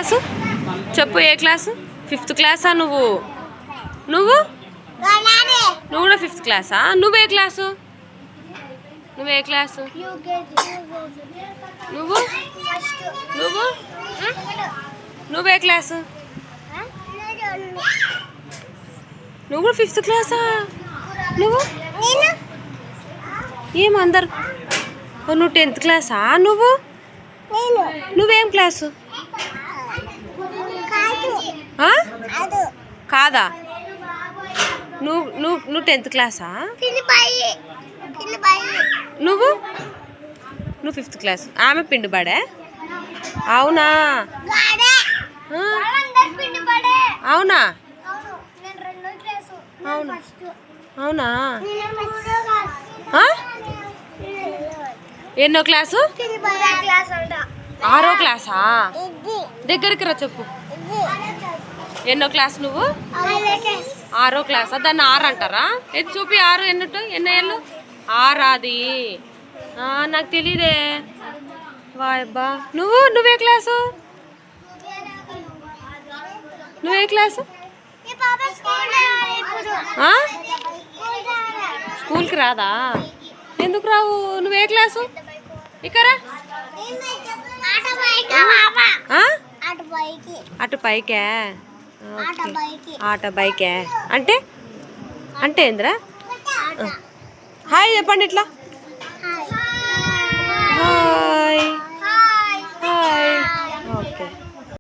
Class చెప్పు, ఏ class? 5th క్లాసా నువ్వు? నువ్వు నువ్వు కూడా 5th క్లాసా? నువ్వే క్లాసు? నువ్వే క్లాసు? నువ్వు నువ్వు నువ్వే క్లాసు? నువ్వు కూడా 5th క్లాసా? నువ్వు ఏమందరు? నువ్వు 10th క్లాసా? నువ్వేం క్లాసు? కాదా? నువ్వు 10th క్లాసా? నువ్వు 5th క్లాస్. ఆమె పిండిబడే? అవునా? అవునా? అవునా? ఎన్నో క్లాసు? 6వ క్లాసా? దగ్గరికి రా చెప్పు. ఎన్నో క్లాస్ నువ్వు? 6వ క్లాసా? దాన్ని 6 అంటారా? ఇది చూపి, 6 ఎన్నట్టు? ఎన్నో ఏళ్ళు? 6 అది? నాకు తెలీదే. వాయబ్బా. నువ్వే క్లాసు? నువ్వే క్లాసు? స్కూల్కి రాదా? ఎందుకు రావు? నువ్వే క్లాసు? ఇక్కరా. అటు పైకే? ఆట బైకే అంటే ఏందిరా? హాయ్ చెప్పండి ఇట్లా.